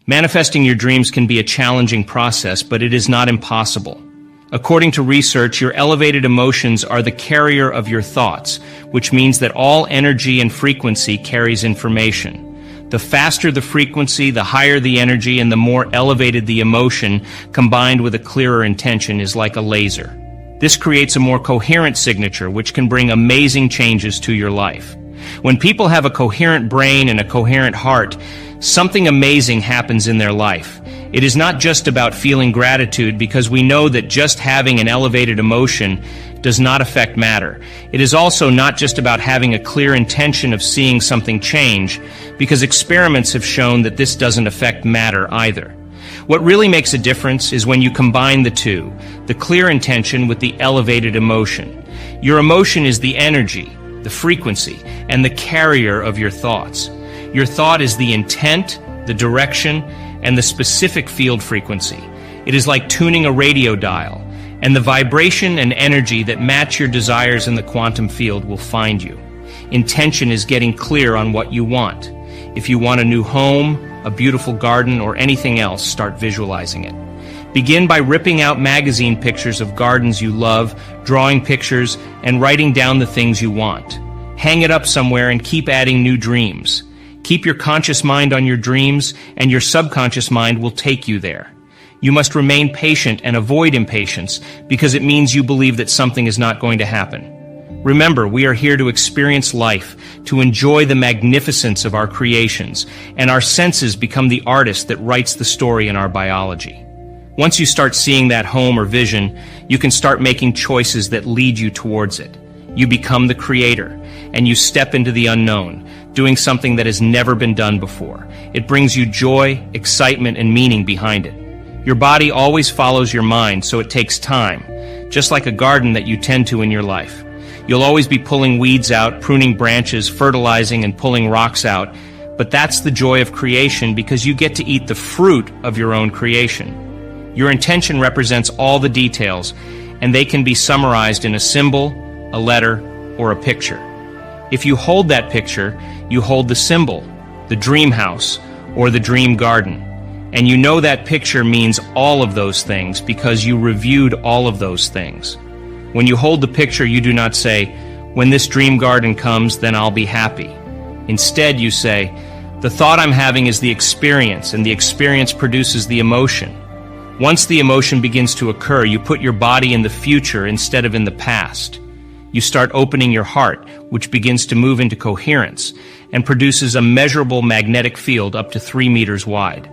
Manifesting your dreams can be a challenging process, but it is not impossible. According to research, your elevated emotions are the carrier of your thoughts, which means that all energy and frequency carries information. The faster the frequency, the higher the energy, and the more elevated the emotion, combined with a clearer intention, is like a laser. This creates a more coherent signature, which can bring amazing changes to your life. When people have a coherent brain and a coherent heart, something amazing happens in their life. It is not just about feeling gratitude, because we know that just having an elevated emotion does not affect matter. It is also not just about having a clear intention of seeing something change, because experiments have shown that this doesn't affect matter either. What really makes a difference is when you combine the two, the clear intention with the elevated emotion. Your emotion is the energy, the frequency, and the carrier of your thoughts. Your thought is the intent, the direction, and the specific field frequency. It is like tuning a radio dial, and the vibration and energy that match your desires in the quantum field will find you. Intention is getting clear on what you want. If you want a new home, a beautiful garden, or anything else, start visualizing it. Begin by ripping out magazine pictures of gardens you love, drawing pictures, and writing down the things you want. Hang it up somewhere and keep adding new dreams. Keep your conscious mind on your dreams, and your subconscious mind will take you there. You must remain patient and avoid impatience, because it means you believe that something is not going to happen. Remember, we are here to experience life, to enjoy the magnificence of our creations, and our senses become the artist that writes the story in our biology. Once you start seeing that home or vision, you can start making choices that lead you towards it. You become the creator, and you step into the unknown, doing something that has never been done before. It brings you joy, excitement, and meaning behind it. Your body always follows your mind, so it takes time, just like a garden that you tend to in your life. You'll always be pulling weeds out, pruning branches, fertilizing, and pulling rocks out, but that's the joy of creation, because you get to eat the fruit of your own creation. Your intention represents all the details, and they can be summarized in a symbol, a letter, or a picture. If you hold that picture, you hold the symbol, the dream house, or the dream garden. And you know that picture means all of those things because you reviewed all of those things. When you hold the picture, you do not say, "When this dream garden comes, then I'll be happy." Instead, you say, "The thought I'm having is the experience, and the experience produces the emotion." Once the emotion begins to occur, you put your body in the future instead of in the past. You start opening your heart, which begins to move into coherence and produces a measurable magnetic field up to 3 meters wide.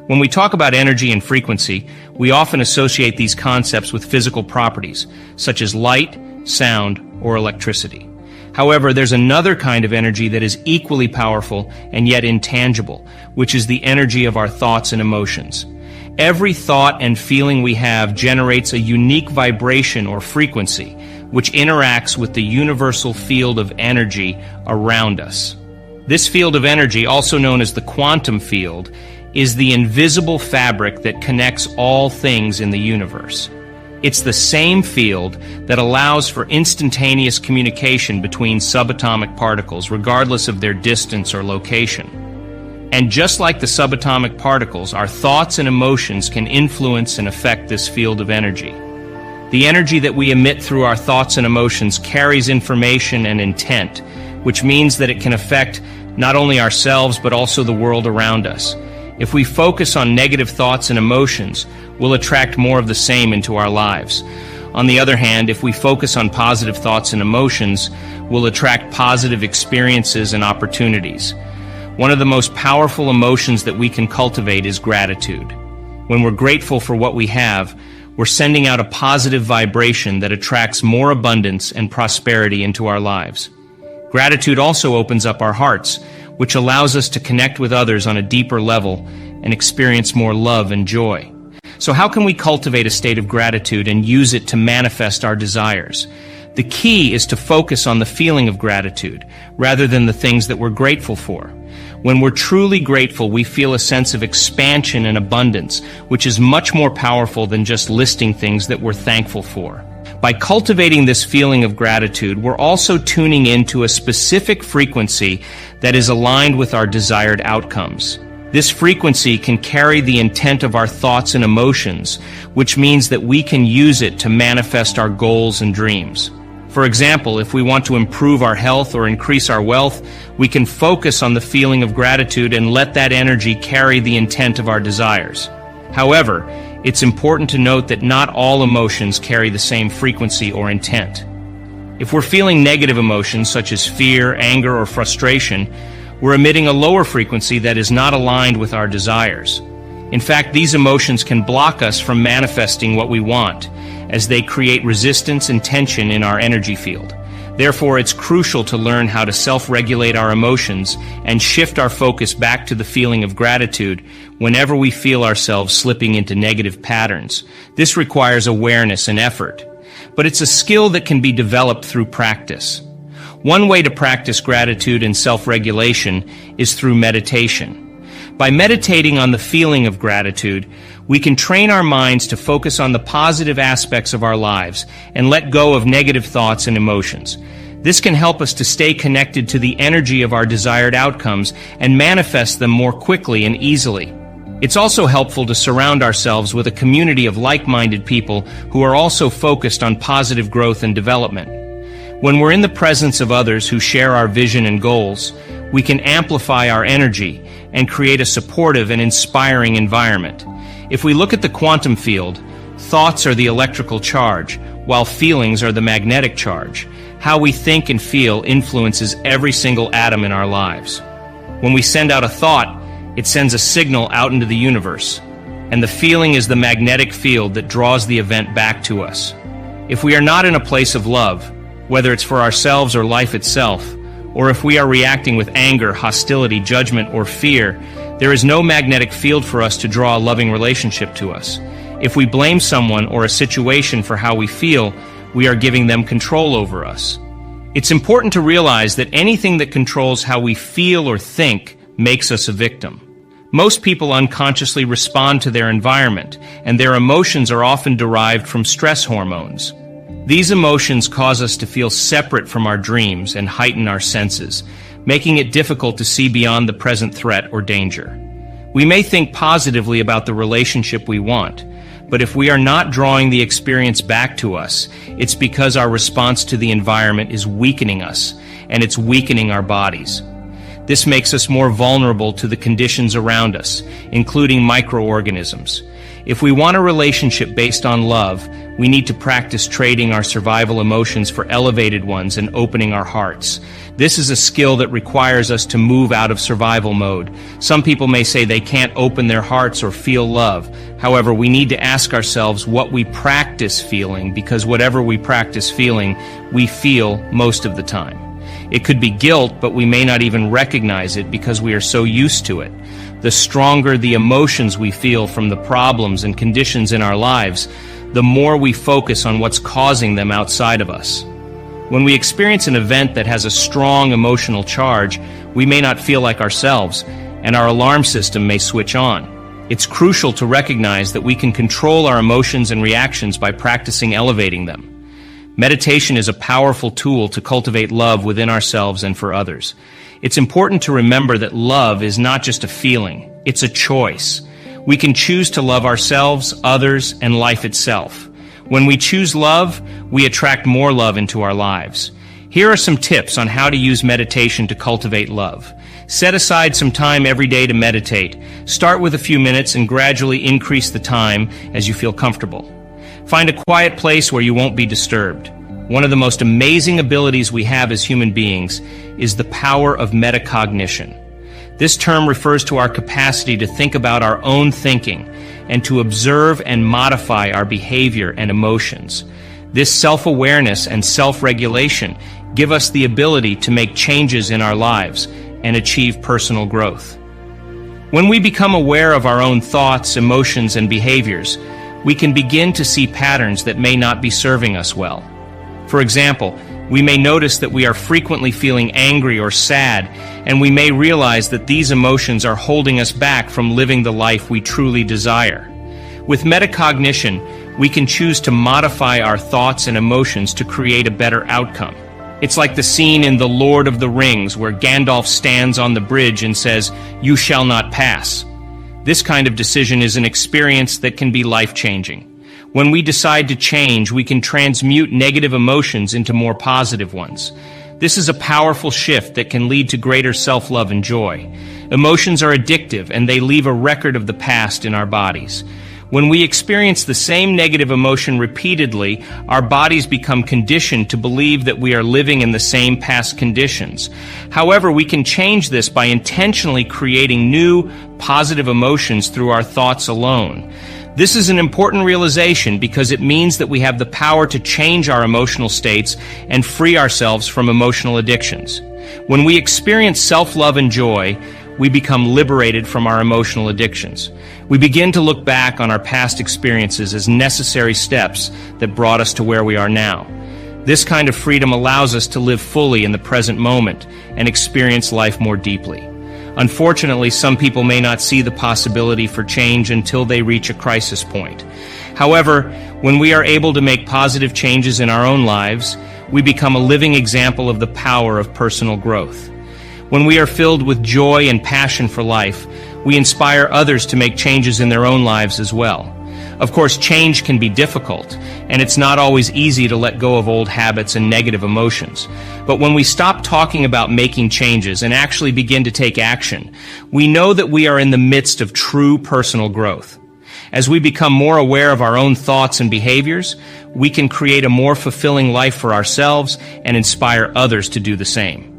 When we talk about energy and frequency, we often associate these concepts with physical properties, such as light, sound, or electricity. However, there's another kind of energy that is equally powerful and yet intangible, which is the energy of our thoughts and emotions. Every thought and feeling we have generates a unique vibration or frequency, which interacts with the universal field of energy around us. This field of energy, also known as the quantum field, is the invisible fabric that connects all things in the universe. It's the same field that allows for instantaneous communication between subatomic particles, regardless of their distance or location. And just like the subatomic particles, our thoughts and emotions can influence and affect this field of energy. The energy that we emit through our thoughts and emotions carries information and intent, which means that it can affect not only ourselves but also the world around us. If we focus on negative thoughts and emotions, we'll attract more of the same into our lives. On the other hand, if we focus on positive thoughts and emotions, we'll attract positive experiences and opportunities. One of the most powerful emotions that we can cultivate is gratitude. When we're grateful for what we have, we're sending out a positive vibration that attracts more abundance and prosperity into our lives. Gratitude also opens up our hearts, which allows us to connect with others on a deeper level and experience more love and joy. So how can we cultivate a state of gratitude and use it to manifest our desires? The key is to focus on the feeling of gratitude rather than the things that we're grateful for. When we're truly grateful, we feel a sense of expansion and abundance, which is much more powerful than just listing things that we're thankful for. By cultivating this feeling of gratitude, we're also tuning into a specific frequency that is aligned with our desired outcomes. This frequency can carry the intent of our thoughts and emotions, which means that we can use it to manifest our goals and dreams. For example, if we want to improve our health or increase our wealth, we can focus on the feeling of gratitude and let that energy carry the intent of our desires. However, it's important to note that not all emotions carry the same frequency or intent. If we're feeling negative emotions such as fear, anger, or frustration, we're emitting a lower frequency that is not aligned with our desires. In fact, these emotions can block us from manifesting what we want, as they create resistance and tension in our energy field. Therefore, it's crucial to learn how to self-regulate our emotions and shift our focus back to the feeling of gratitude whenever we feel ourselves slipping into negative patterns. This requires awareness and effort, but it's a skill that can be developed through practice. One way to practice gratitude and self-regulation is through meditation. By meditating on the feeling of gratitude, we can train our minds to focus on the positive aspects of our lives and let go of negative thoughts and emotions. This can help us to stay connected to the energy of our desired outcomes and manifest them more quickly and easily. It's also helpful to surround ourselves with a community of like-minded people who are also focused on positive growth and development. When we're in the presence of others who share our vision and goals, we can amplify our energy and create a supportive and inspiring environment. If we look at the quantum field, thoughts are the electrical charge, while feelings are the magnetic charge. How we think and feel influences every single atom in our lives. When we send out a thought, it sends a signal out into the universe, and the feeling is the magnetic field that draws the event back to us. If we are not in a place of love, whether it's for ourselves or life itself, or if we are reacting with anger, hostility, judgment, or fear, there is no magnetic field for us to draw a loving relationship to us. If we blame someone or a situation for how we feel, we are giving them control over us. It's important to realize that anything that controls how we feel or think makes us a victim. Most people unconsciously respond to their environment, and their emotions are often derived from stress hormones. These emotions cause us to feel separate from our dreams and heighten our senses, making it difficult to see beyond the present threat or danger. We may think positively about the relationship we want, but if we are not drawing the experience back to us, it's because our response to the environment is weakening us, and it's weakening our bodies. This makes us more vulnerable to the conditions around us, including microorganisms. If we want a relationship based on love, we need to practice trading our survival emotions for elevated ones and opening our hearts. This is a skill that requires us to move out of survival mode. Some people may say they can't open their hearts or feel love. However, we need to ask ourselves what we practice feeling, because whatever we practice feeling, we feel most of the time. It could be guilt, but we may not even recognize it because we are so used to it. The stronger the emotions we feel from the problems and conditions in our lives, the more we focus on what's causing them outside of us. When we experience an event that has a strong emotional charge, we may not feel like ourselves, and our alarm system may switch on. It's crucial to recognize that we can control our emotions and reactions by practicing elevating them. Meditation is a powerful tool to cultivate love within ourselves and for others. It's important to remember that love is not just a feeling, it's a choice. We can choose to love ourselves, others, and life itself. When we choose love, we attract more love into our lives. Here are some tips on how to use meditation to cultivate love. Set aside some time every day to meditate. Start with a few minutes and gradually increase the time as you feel comfortable. Find a quiet place where you won't be disturbed. One of the most amazing abilities we have as human beings is the power of metacognition. This term refers to our capacity to think about our own thinking and to observe and modify our behavior and emotions. This self-awareness and self-regulation give us the ability to make changes in our lives and achieve personal growth. When we become aware of our own thoughts, emotions, and behaviors, we can begin to see patterns that may not be serving us well. For example, we may notice that we are frequently feeling angry or sad, and we may realize that these emotions are holding us back from living the life we truly desire. With metacognition, we can choose to modify our thoughts and emotions to create a better outcome. It's like the scene in The Lord of the Rings where Gandalf stands on the bridge and says, "You shall not pass." This kind of decision is an experience that can be life-changing. When we decide to change, we can transmute negative emotions into more positive ones. This is a powerful shift that can lead to greater self-love and joy. Emotions are addictive, and they leave a record of the past in our bodies. When we experience the same negative emotion repeatedly, our bodies become conditioned to believe that we are living in the same past conditions. However, we can change this by intentionally creating new, positive emotions through our thoughts alone. This is an important realization because it means that we have the power to change our emotional states and free ourselves from emotional addictions. When we experience self-love and joy, we become liberated from our emotional addictions. We begin to look back on our past experiences as necessary steps that brought us to where we are now. This kind of freedom allows us to live fully in the present moment and experience life more deeply. Unfortunately, some people may not see the possibility for change until they reach a crisis point. However, when we are able to make positive changes in our own lives, we become a living example of the power of personal growth. When we are filled with joy and passion for life, we inspire others to make changes in their own lives as well. Of course, change can be difficult, and it's not always easy to let go of old habits and negative emotions. But when we stop talking about making changes and actually begin to take action, we know that we are in the midst of true personal growth. As we become more aware of our own thoughts and behaviors, we can create a more fulfilling life for ourselves and inspire others to do the same.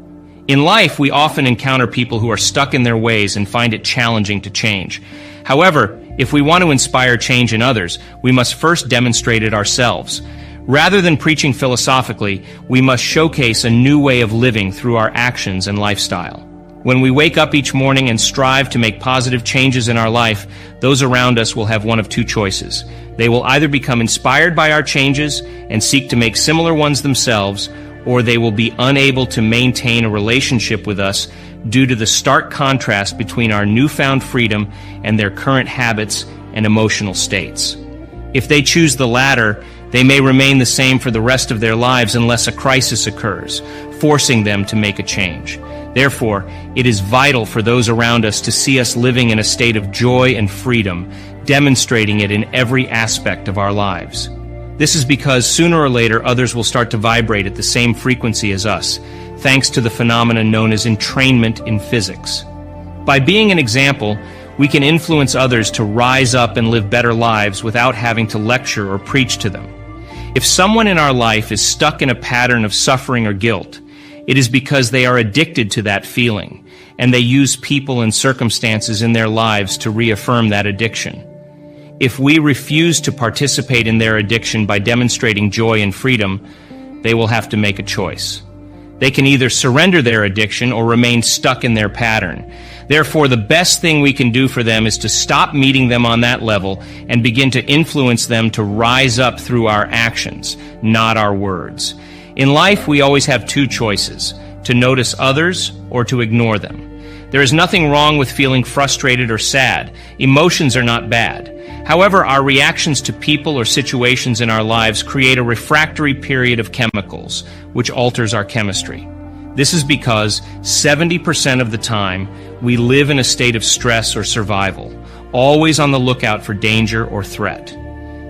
In life, we often encounter people who are stuck in their ways and find it challenging to change. However, if we want to inspire change in others, we must first demonstrate it ourselves. Rather than preaching philosophically, we must showcase a new way of living through our actions and lifestyle. When we wake up each morning and strive to make positive changes in our life, those around us will have one of two choices. They will either become inspired by our changes and seek to make similar ones themselves, or they will be unable to maintain a relationship with us due to the stark contrast between our newfound freedom and their current habits and emotional states. If they choose the latter, they may remain the same for the rest of their lives unless a crisis occurs, forcing them to make a change. Therefore, it is vital for those around us to see us living in a state of joy and freedom, demonstrating it in every aspect of our lives. This is because sooner or later others will start to vibrate at the same frequency as us, thanks to the phenomenon known as entrainment in physics. By being an example, we can influence others to rise up and live better lives without having to lecture or preach to them. If someone in our life is stuck in a pattern of suffering or guilt, it is because they are addicted to that feeling, and they use people and circumstances in their lives to reaffirm that addiction. If we refuse to participate in their addiction by demonstrating joy and freedom, they will have to make a choice. They can either surrender their addiction or remain stuck in their pattern. Therefore, the best thing we can do for them is to stop meeting them on that level and begin to influence them to rise up through our actions, not our words. In life, we always have two choices: to notice others or to ignore them. There is nothing wrong with feeling frustrated or sad. Emotions are not bad. However, our reactions to people or situations in our lives create a refractory period of chemicals, which alters our chemistry. This is because 70% of the time, we live in a state of stress or survival, always on the lookout for danger or threat.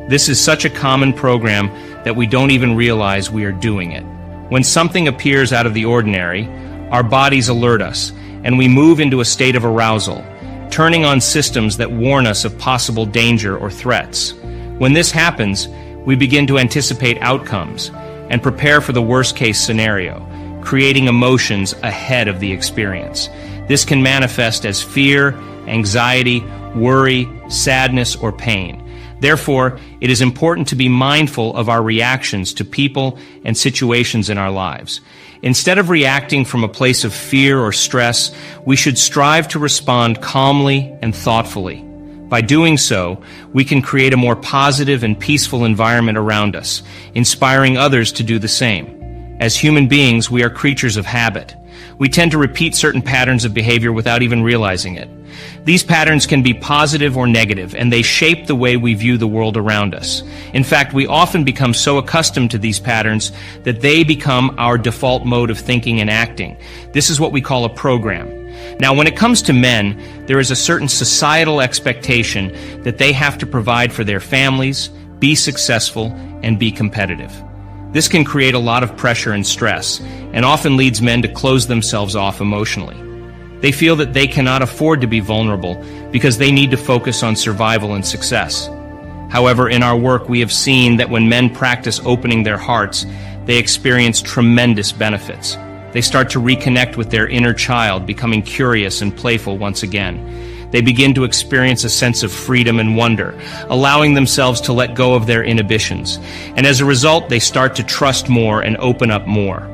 This is such a common program that we don't even realize we are doing it. When something appears out of the ordinary, our bodies alert us, and we move into a state of arousal, turning on systems that warn us of possible danger or threats. When this happens, we begin to anticipate outcomes and prepare for the worst-case scenario, creating emotions ahead of the experience. This can manifest as fear, anxiety, worry, sadness, or pain. Therefore, it is important to be mindful of our reactions to people and situations in our lives. Instead of reacting from a place of fear or stress, we should strive to respond calmly and thoughtfully. By doing so, we can create a more positive and peaceful environment around us, inspiring others to do the same. As human beings, we are creatures of habit. We tend to repeat certain patterns of behavior without even realizing it. These patterns can be positive or negative, and they shape the way we view the world around us. In fact, we often become so accustomed to these patterns that they become our default mode of thinking and acting. This is what we call a program. Now, when it comes to men, there is a certain societal expectation that they have to provide for their families, be successful, and be competitive. This can create a lot of pressure and stress, and often leads men to close themselves off emotionally. They feel that they cannot afford to be vulnerable because they need to focus on survival and success. However, in our work, we have seen that when men practice opening their hearts, they experience tremendous benefits. They start to reconnect with their inner child, becoming curious and playful once again. They begin to experience a sense of freedom and wonder, allowing themselves to let go of their inhibitions. And as a result, they start to trust more and open up more.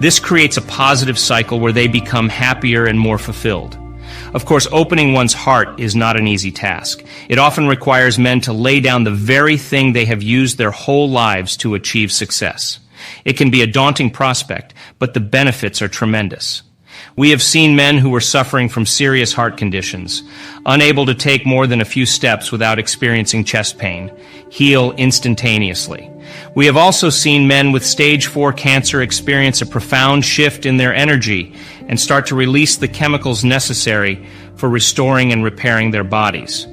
This creates a positive cycle where they become happier and more fulfilled. Of course, opening one's heart is not an easy task. It often requires men to lay down the very thing they have used their whole lives to achieve success. It can be a daunting prospect, but the benefits are tremendous. We have seen men who were suffering from serious heart conditions, unable to take more than a few steps without experiencing chest pain, heal instantaneously. We have also seen men with stage 4 cancer experience a profound shift in their energy and start to release the chemicals necessary for restoring and repairing their bodies.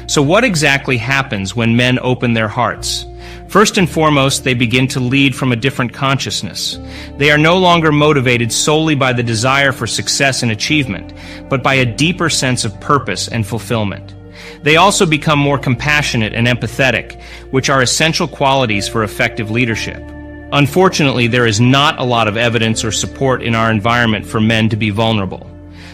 So what exactly happens when men open their hearts? First and foremost, they begin to lead from a different consciousness. They are no longer motivated solely by the desire for success and achievement, but by a deeper sense of purpose and fulfillment. They also become more compassionate and empathetic, which are essential qualities for effective leadership. Unfortunately, there is not a lot of evidence or support in our environment for men to be vulnerable.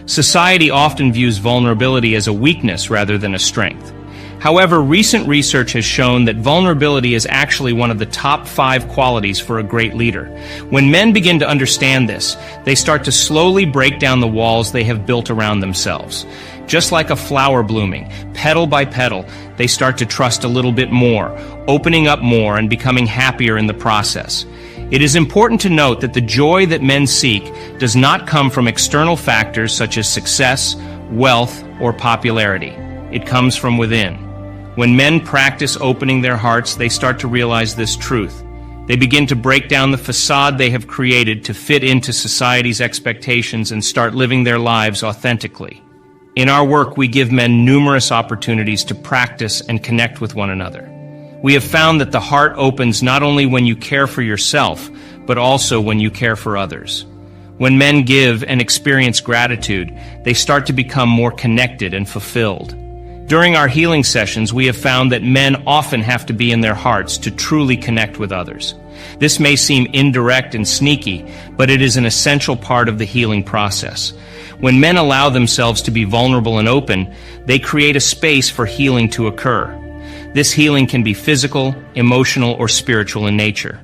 Society often views vulnerability as a weakness rather than a strength. However, recent research has shown that vulnerability is actually one of the top 5 qualities for a great leader. When men begin to understand this, they start to slowly break down the walls they have built around themselves. Just like a flower blooming, petal by petal, they start to trust a little bit more, opening up more and becoming happier in the process. It is important to note that the joy that men seek does not come from external factors such as success, wealth, or popularity. It comes from within. When men practice opening their hearts, they start to realize this truth. They begin to break down the facade they have created to fit into society's expectations and start living their lives authentically. In our work, we give men numerous opportunities to practice and connect with one another. We have found that the heart opens not only when you care for yourself, but also when you care for others. When men give and experience gratitude, they start to become more connected and fulfilled. During our healing sessions, we have found that men often have to be in their hearts to truly connect with others. This may seem indirect and sneaky, but it is an essential part of the healing process. When men allow themselves to be vulnerable and open, they create a space for healing to occur. This healing can be physical, emotional, or spiritual in nature.